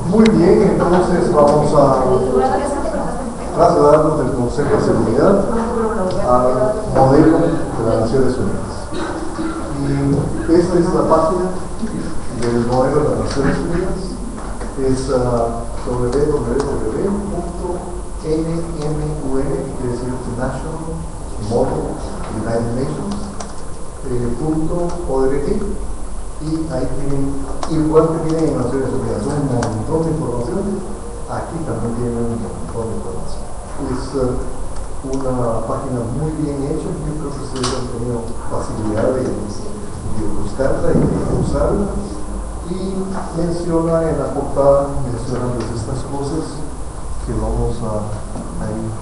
Muy bien, entonces vamos a trasladarnos del concepto de seguridad al modelo de las Naciones Unidas. Y esta es la página del modelo de las Naciones Unidas. Es www.nmun, que quiere decir National Model United Nations, .org, y ahí tienen, igual que tienen en Naciones Unidas, un montón de información. Aquí también tienen un montón de información. Es una página muy bien hecha. Yo creo que ustedes han tenido facilidad de buscarla y de usarla. Y menciona en la portada, mencionan estas cosas que vamos a ir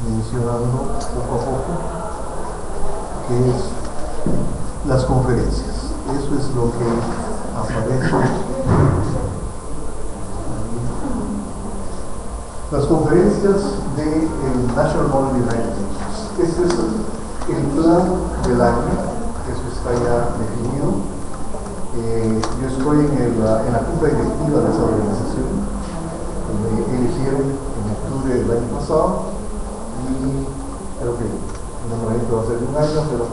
mencionando poco a poco, que es las conferencias. Eso es lo que aparece. Las conferencias del National Model United Nations. Este es el plan del año, eso está ya definido. Yo estoy en la junta directiva de esa organización. Me eligieron en octubre del año pasado y creo que normalmente va a ser un año, pero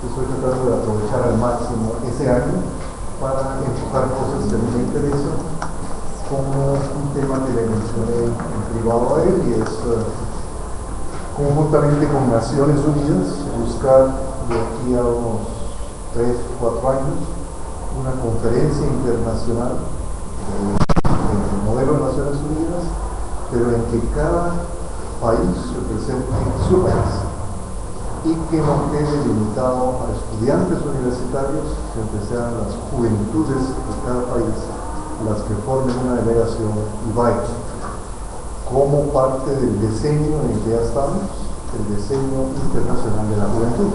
estoy tratando de aprovechar al máximo ese año para enfocar cosas que a mí me interesan, como un tema que le mencioné en privado a él, y es conjuntamente con Naciones Unidas buscar de aquí a unos 3 o 4 años una conferencia internacional del modelo de Naciones Unidas, pero en que cada país represente su país y que no quede limitado a estudiantes universitarios, sino que sean las juventudes de cada país las que formen una delegación y vayan como parte del diseño en el que ya estamos, el diseño internacional de la juventud.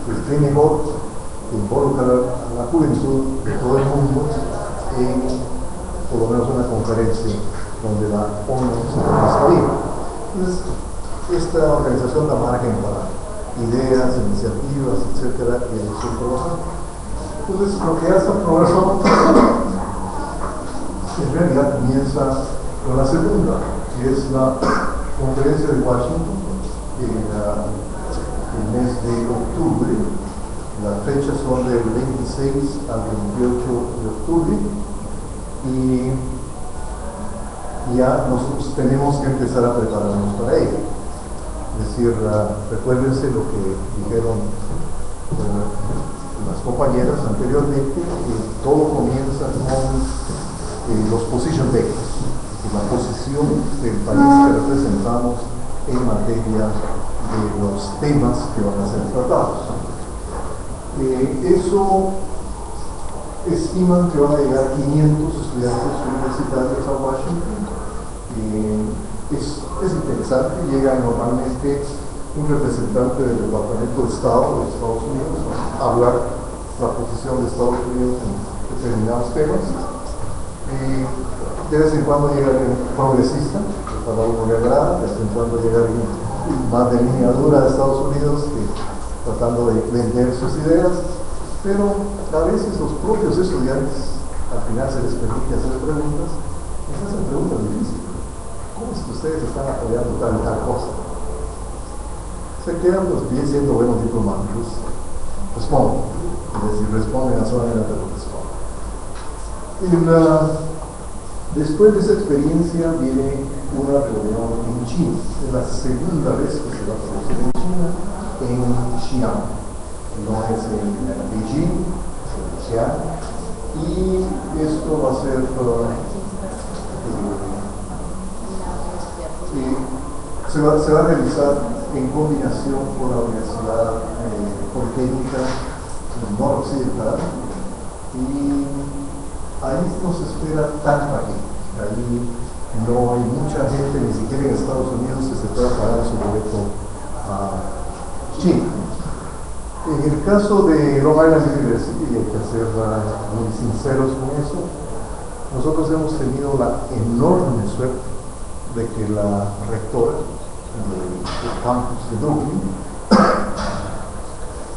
Es muy mejor involucrar a la juventud de todo el mundo en por lo menos una conferencia donde la ONU se salir. Entonces, esta organización da margen para ideas, iniciativas, etcétera, y elección programa. Entonces, lo que hace el programa en realidad comienza con la segunda, que es la conferencia de Washington en el mes de octubre. Las fechas son del 26 al 28 de octubre y ya nosotros tenemos que empezar a prepararnos para ello. Es decir, recuérdense lo que dijeron las compañeras anteriormente, que todo comienza con los position papers, la posición del país que representamos en materia de los temas que van a ser tratados. Eso estiman que van a llegar 500 estudiantes universitarios a Washington. Es interesante, llega normalmente un representante del Departamento de Estado de Estados Unidos a hablar la posición de Estados Unidos en determinados temas. De vez en cuando llega un progresista, que para uno le agrada, de vez en cuando llega alguien más de línea dura de Estados Unidos, tratando de vender sus ideas, pero a veces los propios estudiantes, al final se les permite hacer preguntas, y se hacen preguntas difíciles. ¿Cómo es que ustedes están apoyando tal y tal cosa? Se quedan los pies siendo buenos diplomáticos, responden, es decir, responden a su manera de responden. Después de esa experiencia viene una reunión en China. Es la segunda vez que se va a producir en China, en Xi'an. No es en Beijing, es en Xi'an. Y esto va a ser se va a realizar en combinación con la Universidad Politécnica Noroccidental, y ahí no se espera tanta gente. Ahí no hay mucha gente, ni siquiera en Estados Unidos, que se pueda pagar su boleto a China. En el caso de Long Island University, y hay que ser muy sinceros con eso, nosotros hemos tenido la enorme suerte de que la rectora del campus de Brooklyn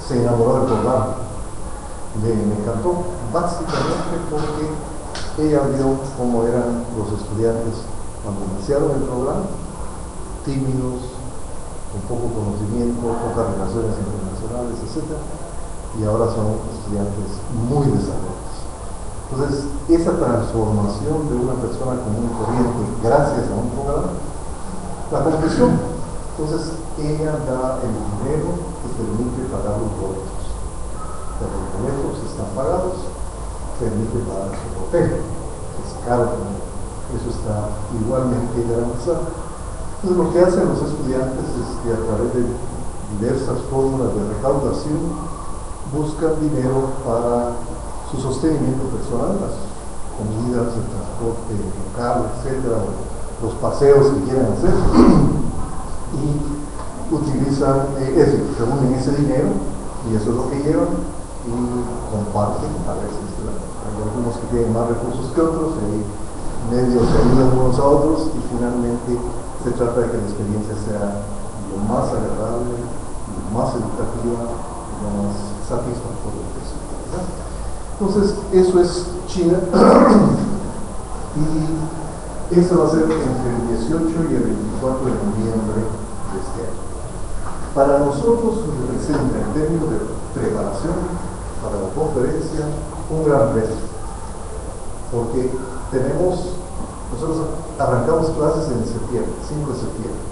se enamoró del programa. Me encantó, básicamente porque ella vio cómo eran los estudiantes cuando iniciaron el programa, tímidos, con poco conocimiento, pocas relaciones internacionales, etc. Y ahora son estudiantes muy desarrollados. Entonces, esa transformación de una persona común y corriente gracias a un programa, la conclusión, entonces ella da el dinero que permite pagar los boletos. Pero los boletos están pagados, permite pagar su hotel, que es caro, eso está igualmente garantizado. Entonces, lo que hacen los estudiantes es que a través de diversas fórmulas de recaudación buscan dinero para su sostenimiento personal, las comidas, el transporte local, etcétera, los paseos que quieran hacer, y utilizan, reúnen ese dinero, y eso es lo que llevan, y comparten. A veces hay algunos que tienen más recursos que otros, y medios se ayudan unos a otros, y finalmente se trata de que la experiencia sea lo más agradable, lo más educativa, lo más satisfactoria posible, ¿verdad? Entonces, eso es China, y eso va a ser entre el 18 y el 24 de noviembre de este año. Para nosotros representa, en términos de preparación para la conferencia, un gran reto, porque nosotros arrancamos clases en septiembre, 5 de septiembre.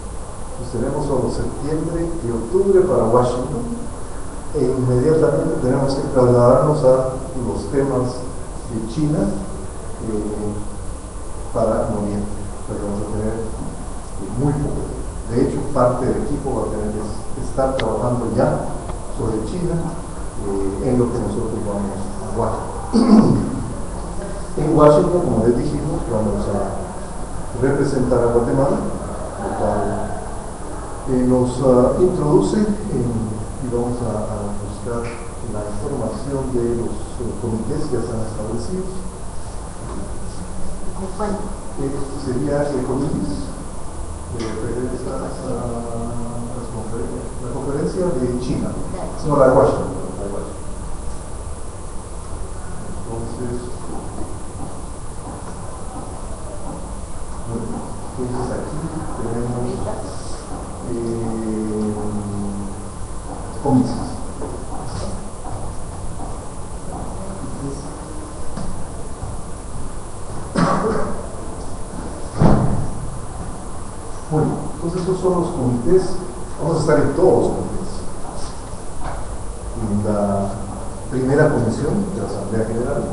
Entonces tenemos solo septiembre y octubre para Washington, e inmediatamente tenemos que trasladarnos a los temas de China para noviembre. Pero vamos a tener muy poco. De hecho, parte del equipo va a tener que estar trabajando ya sobre China en lo que nosotros vamos a Washington. En Washington, como les dijimos, vamos a representar a Guatemala, lo cual nos introduce y vamos a buscar la información de los comités que ya están establecidos. Sería el comité la conferencia de China, no la de Washington. Entonces aquí tenemos comités. Bueno, entonces esos son los comités. Vamos a estar en todos los comités. En la primera comisión de la Asamblea General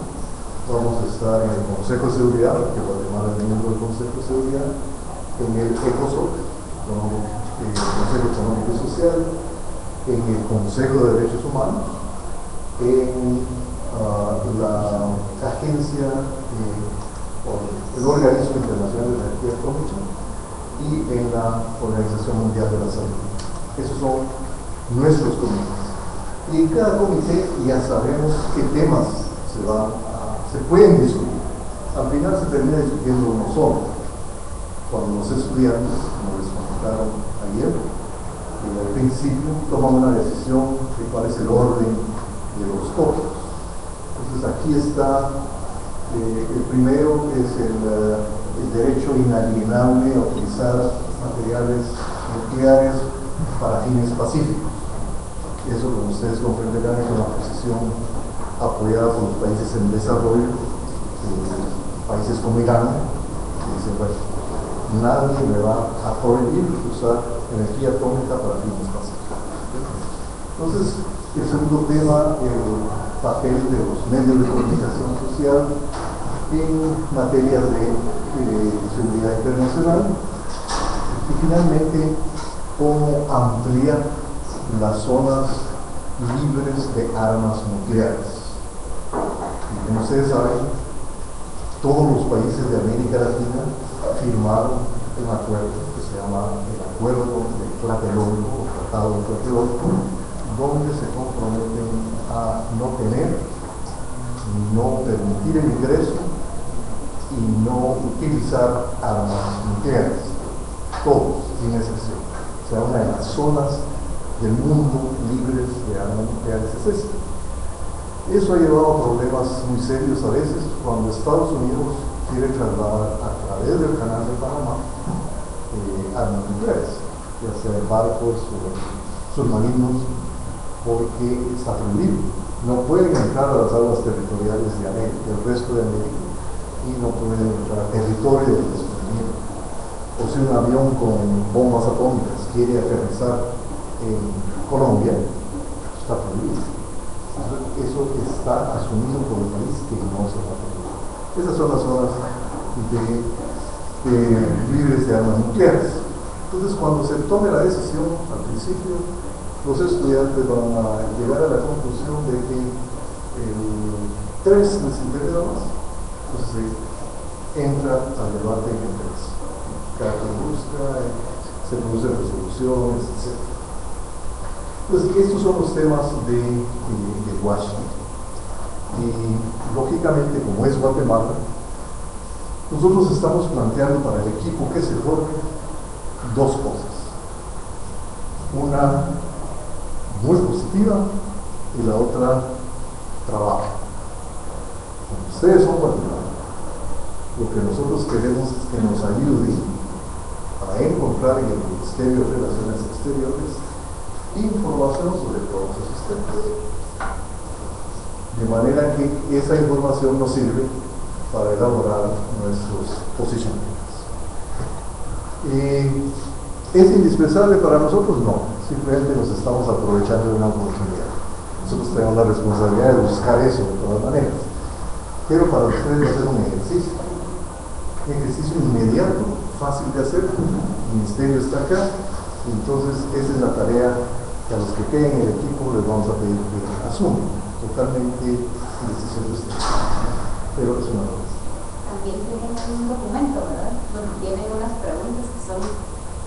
vamos a estar en el Consejo de Seguridad, porque Guatemala es miembro del Consejo de Seguridad, en el ECOSOC, el Consejo Económico y Social, en el Consejo de Derechos Humanos, en la agencia o el Organismo Internacional de Energía Atómica y en la Organización Mundial de la Salud. Esos son nuestros comités. Y en cada comité ya sabemos qué temas se pueden discutir. Al final se termina discutiendo uno solo. Cuando los estudiantes, como les comentaron ayer, al principio toman una decisión de cuál es el orden de los tópicos. Entonces aquí está el primero, que es el derecho inalienable a utilizar materiales nucleares para fines pacíficos. Eso, como ustedes comprenderán, es una posición apoyada por los países en desarrollo, países como Irán, que dicen, bueno, nadie me va a prohibir usar energía atómica para fines pacíficos. Entonces, el segundo tema, el papel de los medios de comunicación social en materia de seguridad internacional, y finalmente, cómo ampliar las zonas libres de armas nucleares. Y como ustedes saben, todos los países de América Latina firmaron un acuerdo que se llama el Acuerdo de Tlatelolco, o Tratado de Tlatelolco, donde se comprometen a no tener, no permitir el ingreso y no utilizar armas nucleares, todos, sin excepción. O sea, una de las zonas del mundo libres de armas nucleares es este. Eso ha llevado a problemas muy serios a veces cuando Estados Unidos quiere trasladar a través del canal de Panamá armas nucleares, ya sea en barcos o submarinos, porque está prohibido. No pueden entrar a las aguas territoriales de América, del resto de América, y no pueden entrar a territorio del descubrimiento. O si un avión con bombas atómicas quiere aterrizar en Colombia, está prohibido. Eso está asumido por el país que no se va a permitir. Esas son las zonas libres de armas nucleares. Entonces, cuando se tome la decisión, al principio, los estudiantes van a llegar a la conclusión de que 3 les interesa más. Entonces, entra al debate en el 3. Cada quien busca, se producen resoluciones, etc. Entonces, estos son los temas de Washington. Y, lógicamente, como es Guatemala, nosotros estamos planteando para el equipo que se forme 2 cosas. Una muy positiva y la otra trabajo. Como ustedes son guatemaltecos, lo que nosotros queremos es que nos ayuden a encontrar en el Ministerio de Relaciones Exteriores información sobre todos esos temas. De manera que esa información nos sirve para elaborar nuestros posicionamientos. ¿Es indispensable para nosotros? No, simplemente nos estamos aprovechando de una oportunidad. Nosotros tenemos la responsabilidad de buscar eso de todas maneras. Pero para ustedes va a ser un ejercicio inmediato, fácil de hacer. El ministerio está acá, entonces esa es la tarea que a los que queden en el equipo les vamos a pedir que asuman, totalmente en decisión de ustedes. Pero es una cosa. También tienen un documento, ¿verdad? Donde tienen unas preguntas que son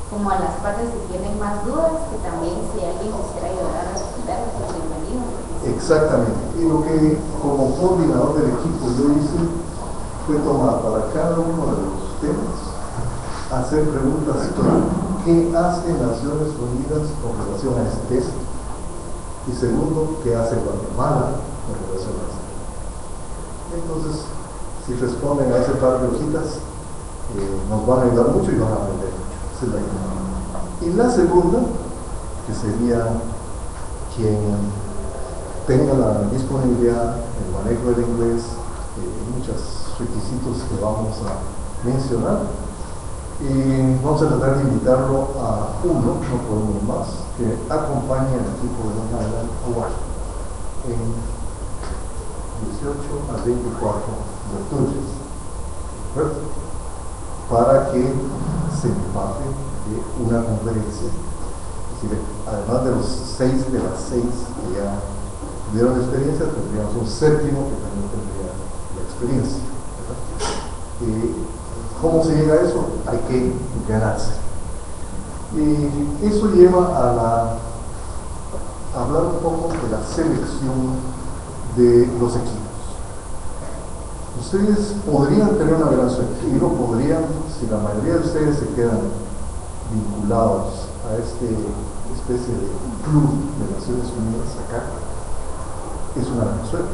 como a las partes que tienen más dudas, que también si alguien quisiera ayudar a responder, pues bienvenido. Exactamente. Y lo que como coordinador del equipo yo hice fue tomar para cada uno de los temas, hacer preguntas claras. ¿Qué hace Naciones Unidas con relación a este tema? Y segundo, ¿qué hace Guatemala con relación a este tema? Entonces, si responden a ese par de hojitas, nos van a ayudar mucho y van a aprender mucho. Esa es la idea. Y la segunda, que sería quien tenga la disponibilidad, el manejo del inglés, muchos requisitos que vamos a mencionar. Y vamos a tratar de invitarlo a uno, no podemos más, que acompañe al equipo de Long Island a Washington en 18 a 24 de octubre, ¿verdad? Para que se empape de una conferencia. Es decir, además de los 6 de las 6 que ya tuvieron experiencia, tendríamos un séptimo que también tendría la experiencia, ¿verdad? ¿Cómo se llega a eso? Hay que ganarse. Y eso lleva a hablar un poco de la selección de los equipos. Ustedes podrían tener una gran suerte, y lo podrían si la mayoría de ustedes se quedan vinculados a esta especie de club de Naciones Unidas acá. Es una gran suerte.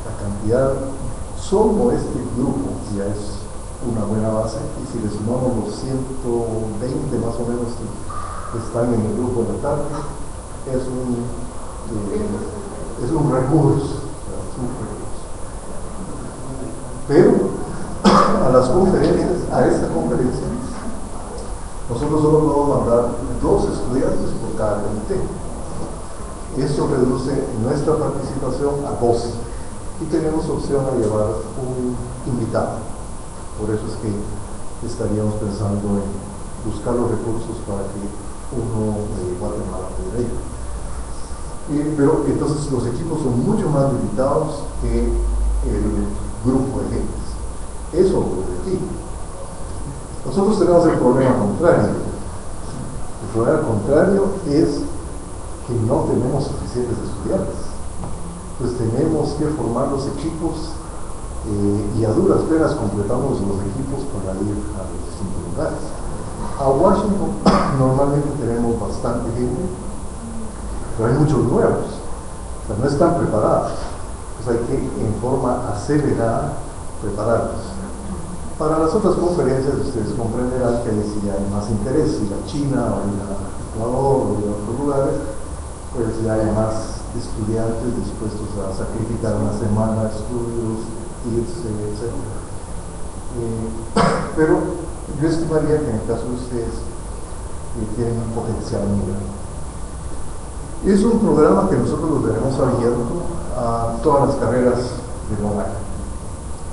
La cantidad, solo este grupo ya es una buena base, y si le sumamos los 120 más o menos que están en el grupo de tarde, es un recurso, pero a esta conferencia nosotros solo podemos mandar 2 estudiantes por cada comité. Esto reduce nuestra participación a 12 y tenemos opción a llevar un invitado. Por eso es que estaríamos pensando en buscar los recursos para que uno de Guatemala pudiera ir. Pero entonces los equipos son mucho más limitados que el grupo de gentes. Eso ocurre aquí. Nosotros tenemos el problema contrario. El problema contrario es que no tenemos suficientes estudiantes. Pues tenemos que formar los equipos y a duras penas completamos los equipos para ir a los distintos lugares. A Washington normalmente tenemos bastante gente, pero hay muchos nuevos, o sea, no están preparados. Pues hay que, en forma acelerada, prepararlos. Para las otras conferencias, ustedes comprenderán que ahí sí hay más interés, ir a China, o ir a Ecuador, o ir a otros lugares, pues ya hay más estudiantes dispuestos a sacrificar una semana de estudios, irse, etc. Pero yo estimaría que en el caso de ustedes tienen un potencial muy grande. Es un programa que nosotros lo tenemos abierto a todas las carreras de Long Island.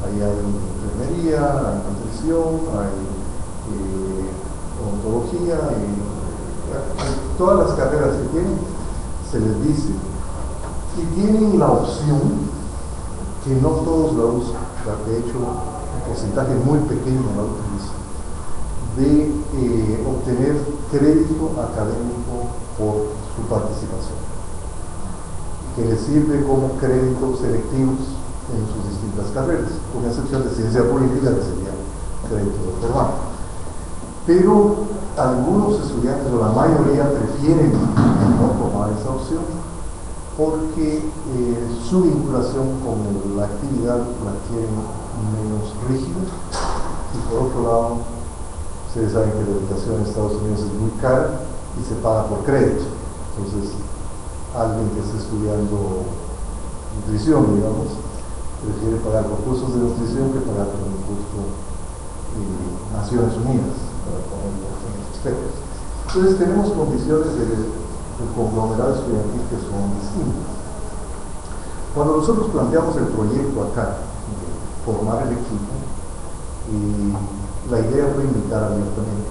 Ahí hay enfermería, hay nutrición, hay odontología, todas las carreras que tienen, se les dice, y tienen la opción, que no todos la usan, de hecho, un porcentaje muy pequeño la utiliza, de obtener crédito académico por su participación, que les sirve como créditos selectivos en sus distintas carreras, con excepción de ciencia política, que sería crédito doctoral. Pero algunos estudiantes, o la mayoría, prefieren no tomar esa opción porque su vinculación con la actividad la quieren menos rígida, y por otro lado, ustedes saben que la educación en Estados Unidos es muy cara y se paga por crédito. Entonces, alguien que esté estudiando nutrición, digamos, prefiere pagar por cursos de nutrición que pagar por un curso de Naciones Unidas, para ponerlo en esos términos. Entonces tenemos condiciones del conglomerado estudiantil que son distintas. Cuando nosotros planteamos el proyecto acá, de formar el equipo, la idea fue invitar abiertamente,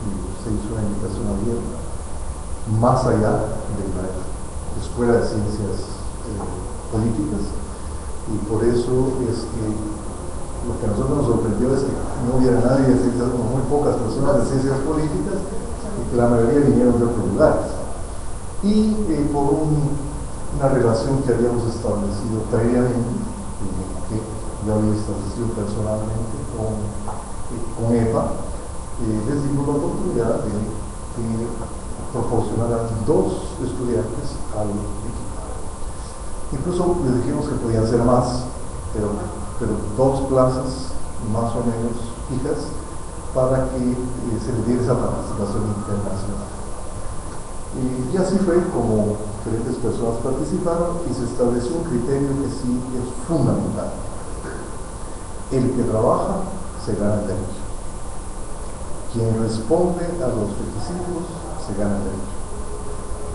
y se hizo una invitación abierta, más allá de la Escuela de Ciencias Políticas. Y por eso es que lo que a nosotros nos sorprendió es que no hubiera nadie de ciencias, muy pocas personas de ciencias políticas, y que la mayoría vinieron de otros lugares. Y por una relación que habíamos establecido previamente, que yo había establecido personalmente con EPA, les dimos la oportunidad de proporcionar a 2 estudiantes al equipo. Incluso les dijimos que podían ser más, pero 2 plazas más o menos fijas para que se les diera esa participación internacional. Y así fue como diferentes personas participaron, y se estableció un criterio que sí es fundamental. El que trabaja se gana el derecho. Quien responde a los requisitos se gana el derecho.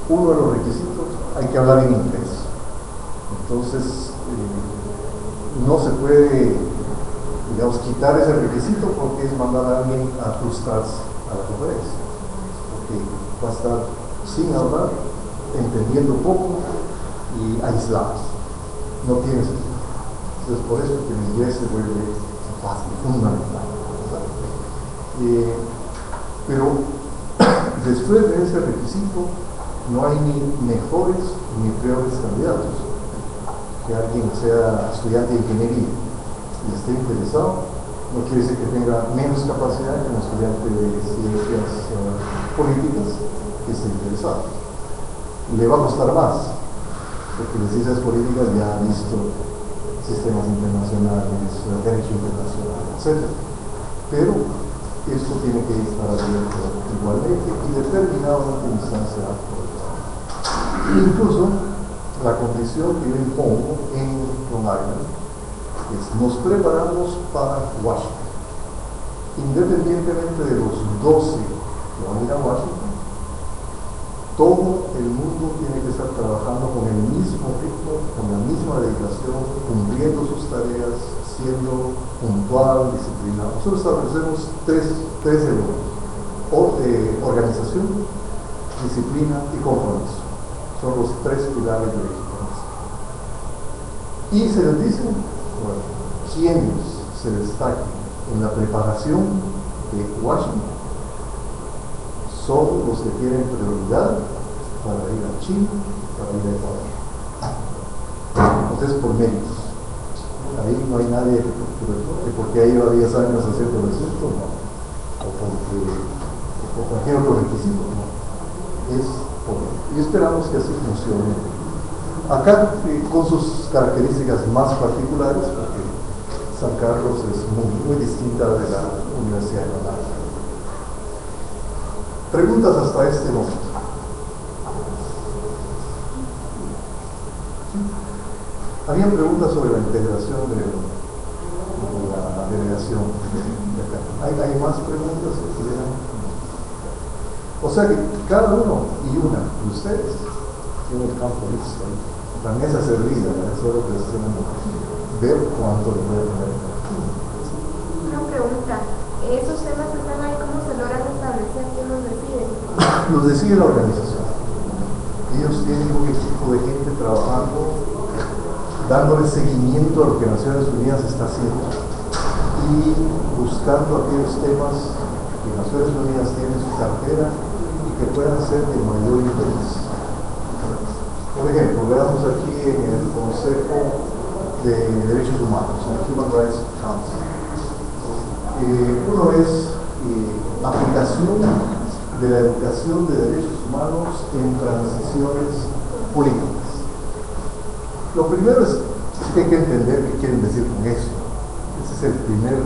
Uno de los requisitos, hay que hablar en inglés. Entonces, no se puede, digamos, quitar ese requisito, porque es mandar a alguien a frustrarse a la conferencia, porque va a estar sin hablar, entendiendo poco y aislado. No tiene sentido. Entonces, por eso que el inglés se vuelve fácil, fundamental. Pero después de ese requisito, no hay ni mejores ni peores candidatos. Que alguien sea estudiante de ingeniería y esté interesado, no quiere decir que tenga menos capacidad que un estudiante de ciencias políticas que esté interesado. Le va a costar más, porque las ciencias políticas ya han visto sistemas internacionales, derecho internacional, etc. Pero esto tiene que estar abierto igualmente y determinado en última instancia por el Estado. Incluso la condición que yo impongo en Long Island es: nos preparamos para Washington. Independientemente de los 12 que van a ir a Washington, todo el mundo tiene que estar trabajando con el mismo ritmo, con la misma dedicación, cumpliendo sus tareas, siendo puntual, disciplinado. Nosotros establecemos tres elementos: organización, disciplina y compromiso. Son los 3 pilares de la exigencia. Y se les dice, bueno, quienes se destaquen en la preparación de Washington son los que tienen prioridad para ir a China, para ir a Ecuador. Entonces, por méritos. Ahí no hay nadie que porque ha ido a 10 años a hacer todo el asunto, no. O por cualquier otro requisito, no. Es Y esperamos que así funcione. Acá, con sus características más particulares, porque San Carlos es muy distinta de la Universidad de Granada. Preguntas hasta este momento. Habían preguntas sobre la integración de la delegación de acá. ¿Hay más preguntas que pudieran? O sea que cada uno y una de ustedes tiene el campo listo, la mesa servida, eso es lo que decimos, ver cuánto le puede poner. Una pregunta, ¿esos temas que están ahí, cómo se logran establecer? ¿Quién los decide? Los decide la organización. Ellos tienen un equipo de gente trabajando, dándole seguimiento a lo que Naciones Unidas está haciendo y buscando aquellos temas que Naciones Unidas tiene en su cartera y que puedan ser de mayor interés. Por ejemplo, veamos aquí en el Consejo de Derechos Humanos, en el Human Rights Council. Uno es aplicación de la educación de derechos humanos en transiciones políticas. Lo primero es que hay que entender qué quieren decir con eso. Ese es el primer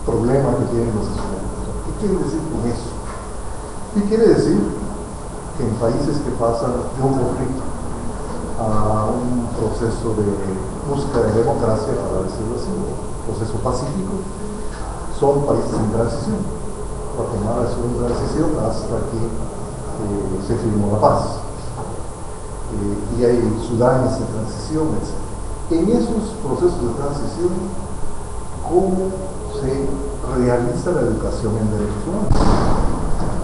problema que tienen los estudiantes. ¿Qué quieren decir con eso? ¿Qué quiere decir? Que en países que pasan de un conflicto a un proceso de búsqueda de democracia, para decirlo así, un proceso pacífico, son países en transición. Guatemala es una transición hasta que se firmó la paz. Y hay Sudán en transición, etc. En esos procesos de transición, ¿cómo se realiza la educación en derechos humanos?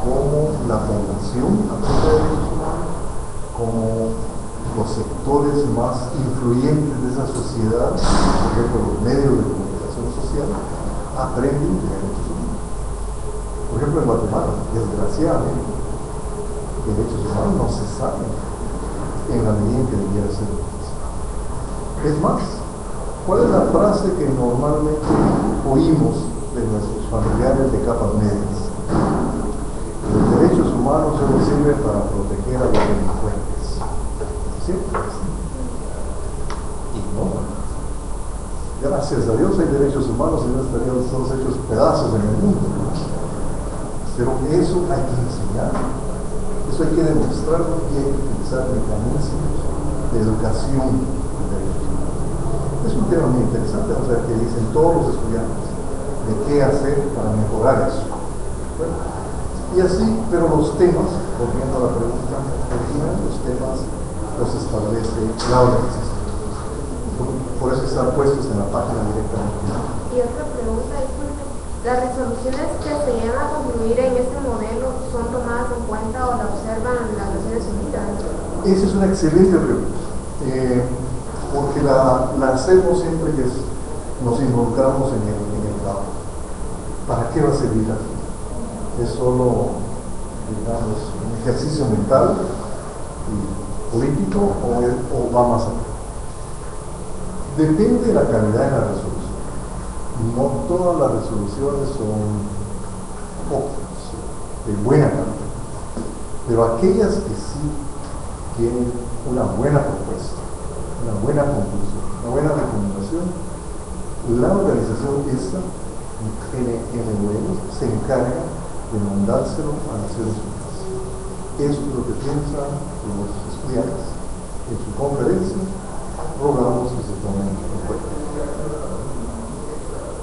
¿Cómo la población aprende derechos humanos? ¿Cómo los sectores más influyentes de esa sociedad, por ejemplo los medios de comunicación social, aprenden de derechos humanos? Por ejemplo, en Guatemala, desgraciadamente, derechos humanos no se saben en la medida en que debiera ser. Es más, ¿cuál es la frase que normalmente oímos de nuestros familiares de capas medias? Los derechos humanos solo sirven para proteger a los delincuentes. ¿Cierto? Y no. Gracias a Dios hay derechos humanos y no estarían todos hechos pedazos en el mundo. Pero eso hay que enseñar. Eso hay que demostrarlo y hay que utilizar mecanismos de educación de derechos humanos. Es un tema muy interesante, o sea, que dicen todos los estudiantes de qué hacer para mejorar eso. Bueno, y así, pero los temas, volviendo a la pregunta original, los temas los establece la organización. Por eso están puestos en la página directamente. Y otra pregunta, disculpe, ¿las resoluciones que se llegan a concluir en este modelo son tomadas en cuenta o la observan las Naciones Unidas? Esa es una excelente pregunta, porque la hacemos siempre que nos involucramos en el trabajo. ¿Para qué va a servir aquí? ¿Es solo, digamos, un ejercicio mental y político o va más allá? Depende de la calidad de la resolución. No todas las resoluciones son óptimas, de buena calidad, pero aquellas que sí tienen una buena propuesta, una buena conclusión, una buena recomendación, la organización esta, NMUN, se encarga de mandárselo a Naciones Unidas. Eso es lo que piensan los estudiantes en su conferencia. Rogamos que se tomen en cuenta.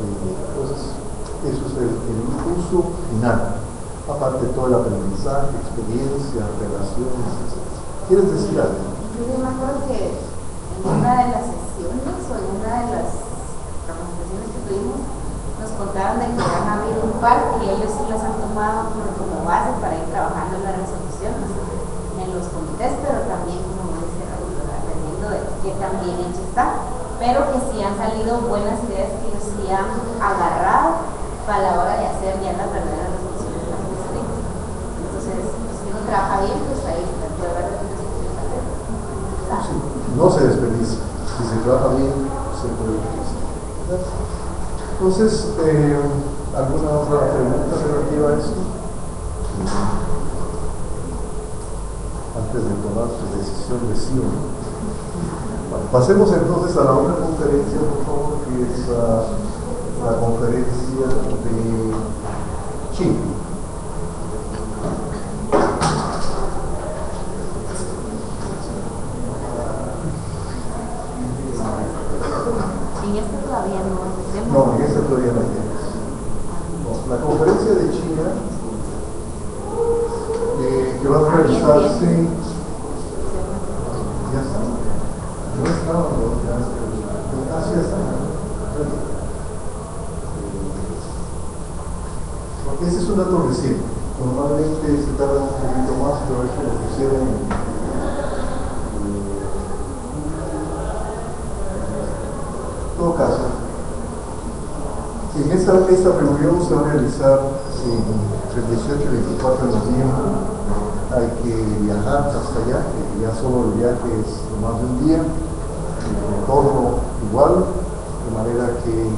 Entonces, eso es el curso final, aparte de todo el aprendizaje, experiencia, relaciones, etc. ¿Quieres decir algo? Yo me acuerdo que en una de las sesiones o en una de las capacitaciones que tuvimos, nos contaron de que han habido un par y ellos sí las han tomado como base para ir trabajando en las resoluciones, en los comités, pero también, como dice Raúl, dependiendo de qué tan bien hecho está, pero que sí han salido buenas ideas que ellos sí han agarrado para la hora de hacer ya las verdaderas resoluciones más estrictas. Entonces, pues, si uno trabaja bien, pues ahí puede haber resoluciones a hacer. Sí, no se desperdicia. Si se trabaja bien, se puede utilizar. Entonces, ¿alguna otra pregunta relativa a esto? antes de tomar su decisión de sí o no. Bueno, pasemos entonces a la otra conferencia, por favor, que es la conferencia de China. En este todavía no. No, en esta todavía no tienes. La conferencia de China, que va a realizarse. Ya está. No estaba, ya está. Porque ese es un dato reciente. Normalmente se tarda un poquito más, pero esto lo pusieron en todo caso. En esta reunión se va a realizar entre el 18 y el 24 de noviembre. Hay que viajar hasta allá, que ya solo el viaje es más de un día, el retorno igual, de manera que el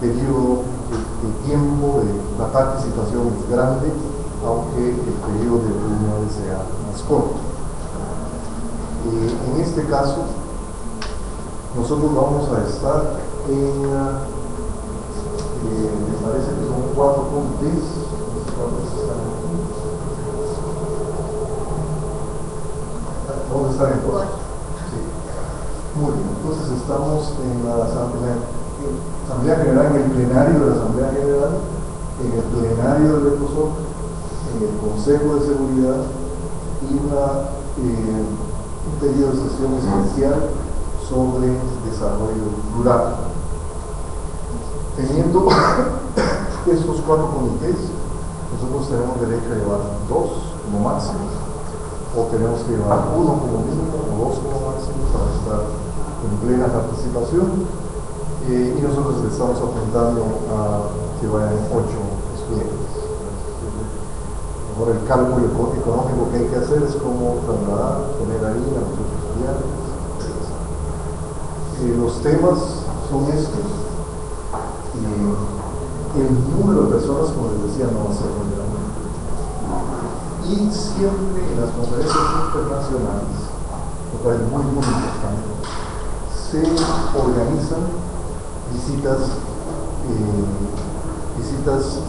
periodo de tiempo de la participación es grande, aunque el periodo de reuniones sea más corto. En este caso, nosotros vamos a estar en me parece que son 4 comités. ¿Dónde están en todos? Sí. Muy bien, entonces estamos en la Asamblea General, en el plenario de la Asamblea General, en el plenario del ECOSOC, en el Consejo de Seguridad y un periodo de sesión especial sobre desarrollo rural. Teniendo estos 4 comités, nosotros tenemos derecho a llevar 2 como máximo, o tenemos que llevar 1 como mínimo o 2 como máximo para estar en plena participación, y nosotros le estamos apuntando a que vayan 8 estudiantes. Ahora el cálculo económico que hay que hacer es cómo trasladar, poner ahí a los 8 estudiantes. Los temas son estos. El número de personas, como les decía, no va a ser muy grande. Y siempre en las conferencias internacionales, lo cual es muy importante, se organizan visitas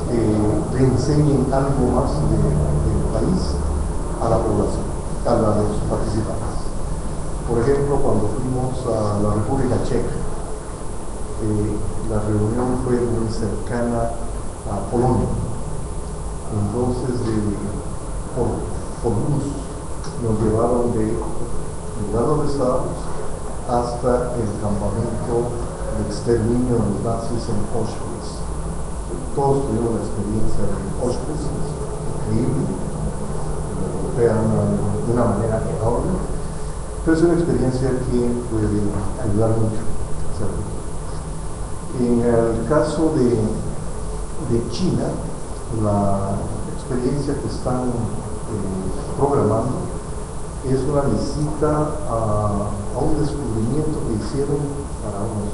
que le enseñen algo más del país a la población, a los participantes. Por ejemplo, cuando fuimos a la República Checa, la reunión fue muy cercana a Polonia. Entonces, por bus, nos llevaron del lugar donde estábamos hasta el campamento de exterminio de los nazis en Auschwitz. Todos tuvimos la experiencia de Auschwitz, es increíble, de una manera enorme, pero es una experiencia que puede ayudar mucho. En el caso de China, la experiencia que están programando es una visita a un descubrimiento que hicieron para unos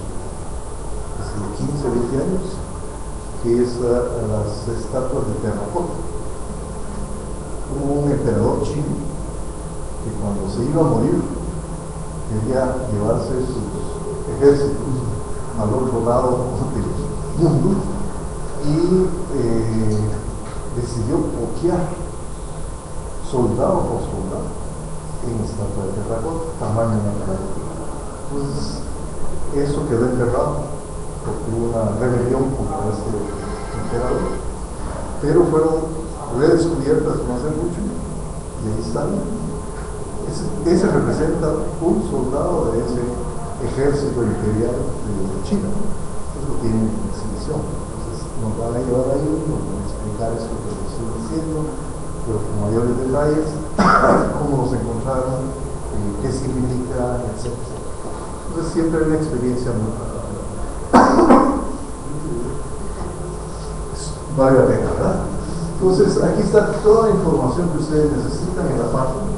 15, 20 años, que es las estatuas de terracota. Hubo un emperador chino que cuando se iba a morir quería llevarse sus ejércitos al otro lado del mundo y decidió bloquear soldado por soldado en estatua de terracota, tamaño natural. Entonces, eso quedó enterrado porque hubo una rebelión contra este emperador, pero fueron redescubiertas no hace mucho y ahí están. Ese representa un soldado de ese ejército imperial de China. Eso tiene exhibición. Entonces nos van a llevar ahí, nos van a explicar esto que les estoy diciendo, pero con mayores detalles, cómo los encontraron, qué significa, etc. Entonces siempre hay una experiencia muy vale la pena, ¿verdad? Entonces aquí está toda la información que ustedes necesitan en la página.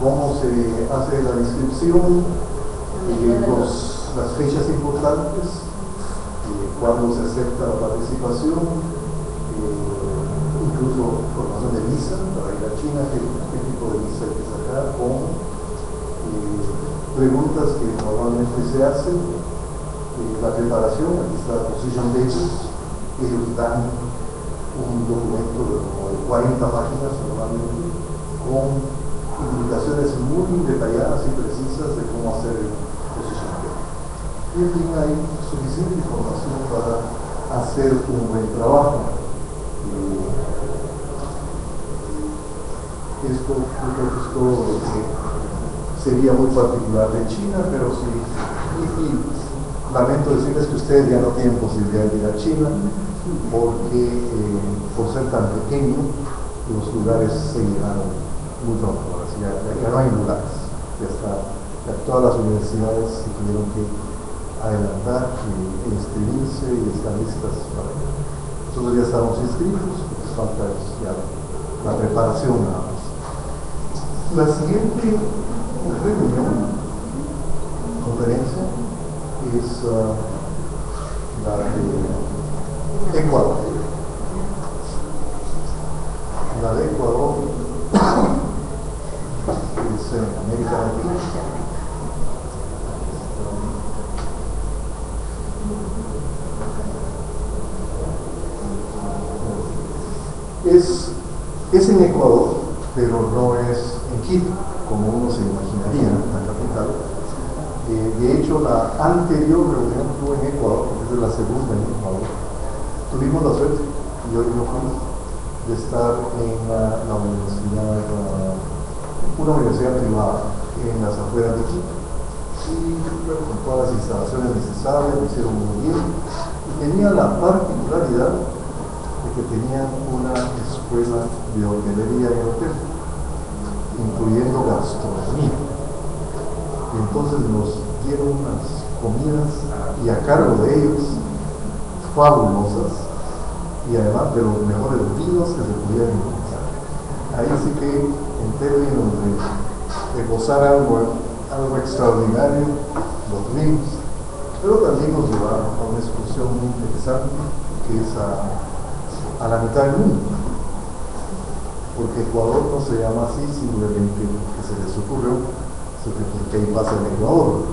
Cómo se hace la inscripción, las fechas importantes, cuándo se acepta la participación, incluso formación de visa para ir a China, qué tipo de visa hay que sacar, con preguntas que normalmente se hacen, la preparación, aquí está Position Papers, ellos dan un documento de como de 40 páginas normalmente, con indicaciones muy detalladas y precisas de cómo hacer el Position Paper. Y en fin, hay suficiente información para hacer un buen trabajo. Esto, yo creo que es todo lo que sería muy particular de China, pero sí, y lamento decirles que ustedes ya no tienen posibilidad de ir a China, porque por ser tan pequeño, los lugares se llenaron muy pronto, ya no hay lugares, ya todas las universidades se tuvieron que adelantar, inscribirse y estar listas para ello. Nosotros ya estamos inscritos, falta ya la preparación nada más. La siguiente reunión, conferencia, es la de Ecuador. La de Ecuador es en América Latina. Es en Ecuador, pero no es en Quito, como uno se imaginaría, la capital. De hecho, la anterior reunión fue en Ecuador, porque es la segunda en Ecuador. Tuvimos la suerte, y hoy no fui, de estar en la universidad, una universidad privada en las afueras de Quito. Y con todas las instalaciones necesarias, lo hicieron muy bien. Y tenía la particularidad de que tenían una escuela de hotelería y hotel, incluyendo gastronomía. Y entonces nos dieron unas comidas y a cargo de ellos fabulosas, y además de los mejores vinos que se pudieran encontrar. Ahí sí que en términos de gozar algo extraordinario, los vimos, pero también nos llevaron a una excursión muy interesante que es a la mitad del mundo, porque Ecuador no se llama así simplemente porque se les ocurrió, sino porque ahí pasa el Ecuador.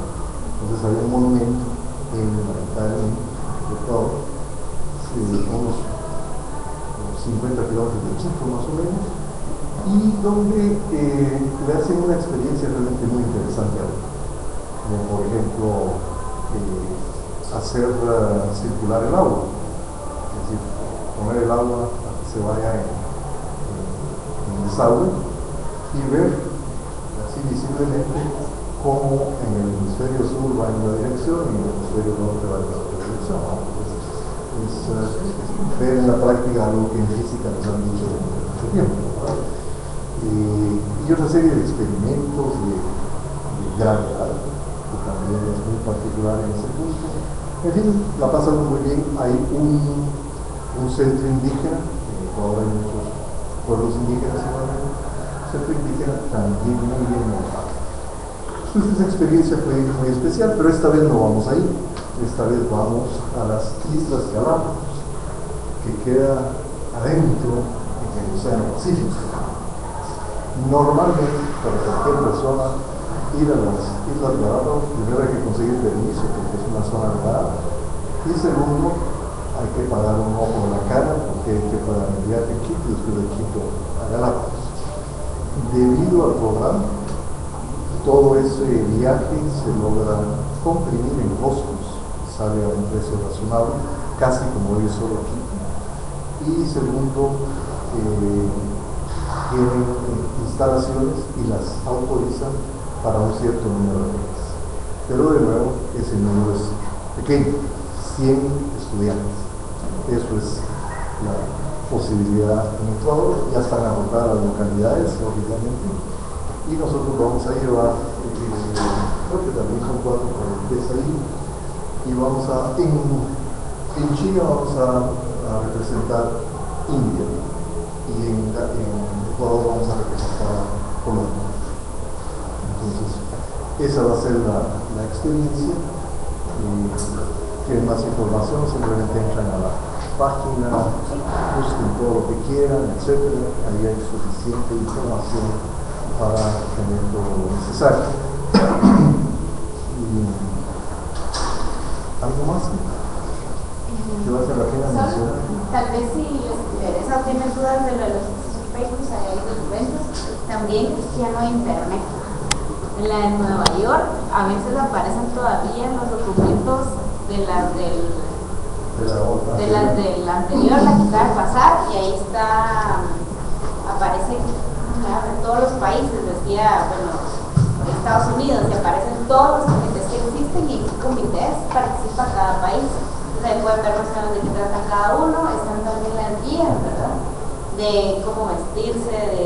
Entonces había un monumento en la mitad del mundo, Ecuador, unos 50 kilómetros de Quito más o menos, y donde le hacen una experiencia realmente muy interesante a uno, como por ejemplo hacer circular el agua, es decir, poner el agua para que se vaya en desagüe y ver así visiblemente cómo en el hemisferio sur va en una dirección y en el hemisferio norte va en la otra dirección. Es ver en la práctica algo que en física nos han dicho desde mucho tiempo. Y otra serie de experimentos de gravedad, que también es muy particular en ese punto. En fin, la pasamos muy bien. Hay un centro indígena, ahora hay muchos pueblos indígenas igualmente, un centro indígena también muy bien montado. Entonces esa experiencia fue muy especial, pero esta vez no vamos ahí, esta vez vamos a las Islas Galápagos, que queda adentro en el Océano Pacífico. Normalmente, para cualquier persona ir a las Islas Galápagos, primero hay que conseguir permiso porque es una zona vedada, y segundo, hay que pagar un ojo de la cara porque hay que pagar el viaje a Quito y después de Quito a Galápagos. Debido al programa, todo ese viaje se logra comprimir en costos, sale a un precio razonable, casi como ir solo Quito. Y segundo, tienen instalaciones y las autorizan para un cierto número de días. Pero de nuevo, ese número es pequeño, 100 estudiantes. Eso es la posibilidad en Ecuador. Ya están agotadas las localidades, lógicamente, y nosotros vamos a llevar, creo que también son 4 comités ahí, y vamos en China vamos a representar India, y en Ecuador vamos a representar Colombia. Entonces, esa va a ser la experiencia. Que más información simplemente entran a la páginas, busquen todo lo que quieran, etcétera. Ahí hay suficiente información para tener todo lo necesario. ¿Algo más que vale la pena mencionar? Tal vez si les interesa o tienen dudas de los papers, hay documentos, también ya no hay internet. En la de Nueva York a veces aparecen todavía los documentos de las del anterior, la que acaba de pasar, y ahí está, aparece en todos los países, decía, bueno, en Estados Unidos, y aparecen todos los comités que existen y en qué comités participa cada país. Entonces ahí pueden ver más o menos de qué trata cada uno. Están también las guías, ¿verdad? De cómo vestirse, de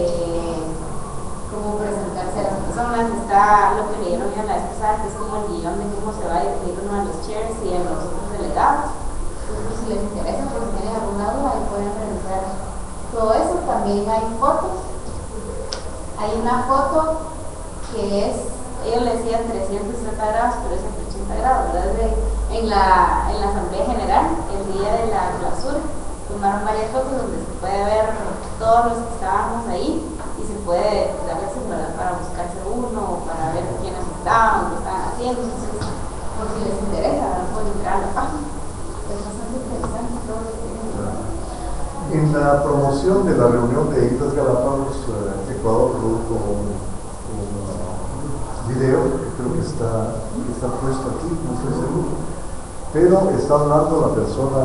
cómo presentarse a las personas. Está lo que leyeron ya la vez pasada, que es como el guión de cómo se va a dirigir uno a los chairs y a los otros delegados. Entonces, si les interesa, pues si tienen alguna duda, ahí pueden revisar todo eso. También hay fotos. Hay una foto que es, ellos le decían 360 grados, pero es 180 grados, ¿verdad? En la Asamblea General, el día de la clausura, tomaron varias fotos donde se puede ver todos los que estábamos ahí y se puede darles, ¿verdad?, para buscarse uno o para ver quiénes estaban, qué estaban haciendo. Entonces, por si les interesa, ¿verdad?, pueden entrar a la página. Es bastante interesante todo lo que tienen. En la promoción de la reunión de Islas Galápagos, Ecuador produjo un video que creo que está puesto aquí, no estoy seguro, pero está hablando la persona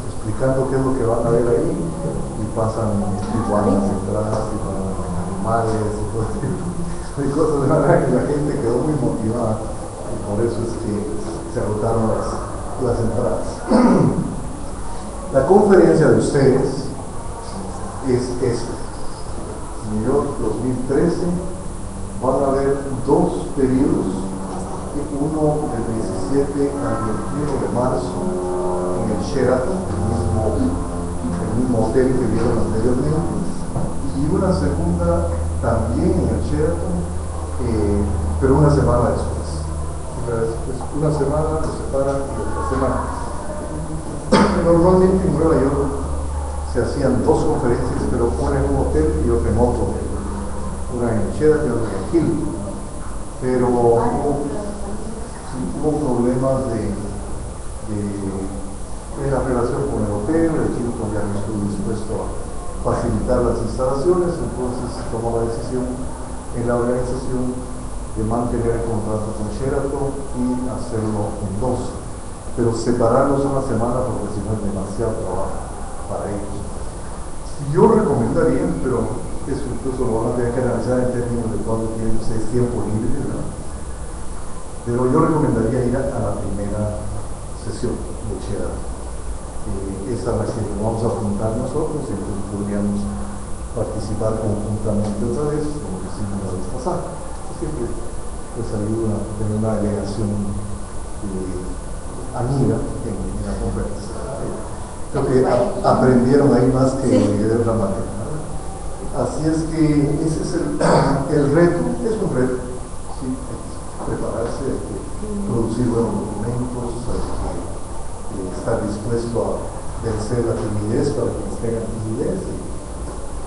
explicando qué es lo que van a ver ahí, y pasan iguanas detrás y van animales y todo tipo de cosas, de manera que la gente quedó muy motivada y por eso es que se agotaron las entradas. La conferencia de ustedes es esta. New York 2013. Van a haber dos periodos, uno del 17 al 21 de marzo en el Sheraton, el mismo hotel que vieron anteriormente, y una segunda también en el Sheraton, pero una semana después. Una semana lo separan de otra semana. Normalmente en Nueva York se hacían dos conferencias, pero una en un hotel y otra en otro hotel. Una en Sheraton y otra en Hilton, pero hubo problemas de la relación con el hotel. El Hilton ya no estuvo dispuesto a facilitar las instalaciones, entonces se tomó la decisión en la organización de mantener el contrato con Sheraton y hacerlo en dos, pero separarlos una semana porque si no es demasiado trabajo para ellos. Yo recomendaría, pero eso incluso lo van a tener que analizar en términos de cuánto tienen ustedes tiempo libre, ¿verdad? Pero yo recomendaría ir a la primera sesión de Sheraton. Esa es la que vamos a apuntar nosotros, y entonces podríamos participar conjuntamente otra vez, como decimos la vez pasada. Siempre pues ayuda a tener una delegación amiga en la conferencia. Creo que aprendieron ahí más que de otra manera. Así es que ese es el reto, es un reto, ¿sí? Hay que prepararse, hay que producir buenos documentos, hay que estar dispuesto a vencer la timidez para quienes tengan timidez y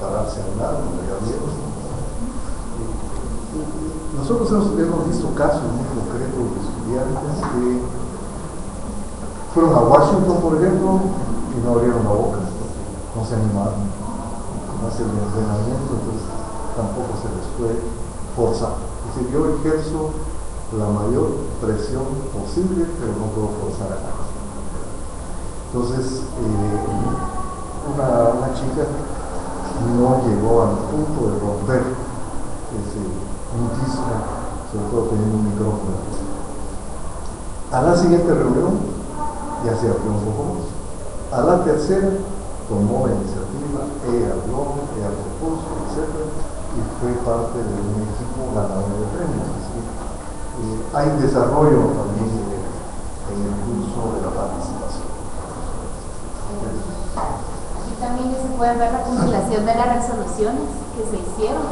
pararse a hablar, como ya vieron. Nosotros hemos visto casos muy concretos de estudiantes que fueron a Washington, por ejemplo, y no abrieron la boca, no se animaron a hacer el entrenamiento, entonces tampoco se les puede forzar. Es decir, yo ejerzo la mayor presión posible, pero no puedo forzar a nadie. Entonces, una chica no llegó al punto de romper ese mutismo, sobre todo teniendo un micrófono. A la siguiente reunión ya se abrió un poco más. A la tercera tomó la iniciativa, ella habló, ella propuso, etc. Y fue parte de un equipo ganador de premios. Hay desarrollo también en el curso de la participación. Aquí también se puede ver la compilación de las resoluciones que se hicieron.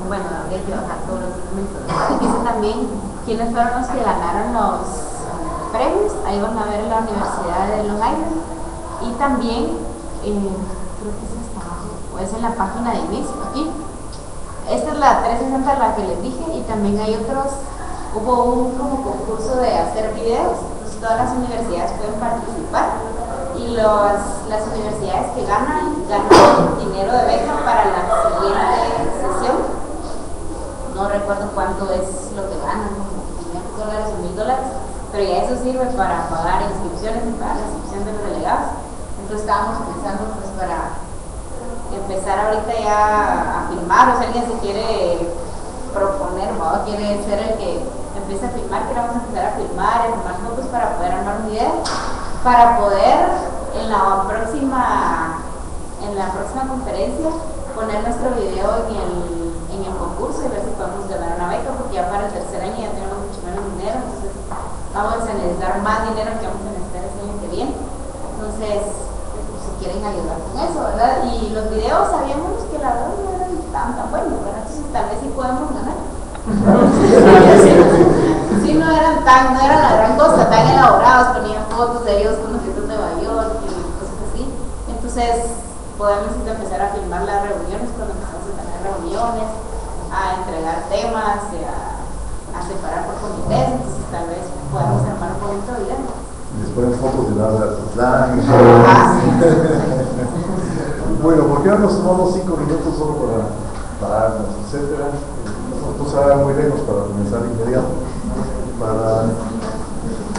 Bueno, habría que bajar todos los documentos. Dice también quiénes fueron los que ganaron los premios. Ahí van a ver la Universidad de Long Island, Y también, creo que es hasta abajo, o es en la página de inicio, aquí. Esta es la 360 la que les dije, y también hay otros, hubo un como concurso de hacer videos, entonces todas las universidades pueden participar, y las universidades que ganan dinero de beca para la siguiente sesión. No recuerdo cuánto es lo que ganan, como $500 o $1000, pero ya eso sirve para pagar inscripciones y pagar la inscripción de los delegados. Entonces estábamos pensando pues para empezar ahorita ya a filmar, o si alguien se quiere proponer, ¿no? Quiere ser el que empiece a filmar, que vamos a empezar a filmar, a tomar fotos para poder armar un video, para poder en la próxima conferencia poner nuestro video en el concurso y ver si podemos ganar una beca, porque ya para el tercer año ya tenemos mucho menos dinero, entonces vamos a necesitar más dinero que vamos a necesitar el año que viene. Entonces, pues, si quieren ayudar con eso, ¿verdad? Y los videos sabíamos que la verdad no eran tan buenos, ¿verdad? Entonces tal vez sí podemos ganar. Sí, no eran la gran cosa, tan elaborados, ponían fotos de ellos conociendo Nueva York y cosas así. Entonces podemos empezar a filmar las reuniones cuando empezamos a tener reuniones, a entregar temas, a separar por comités, entonces tal vez podamos armar un bonito video. Y después fotos de la plan. Bueno, ¿por qué no nos tomamos 5 minutos solo para pararnos, etcétera? Nosotros ahora muy lejos para comenzar inmediato, para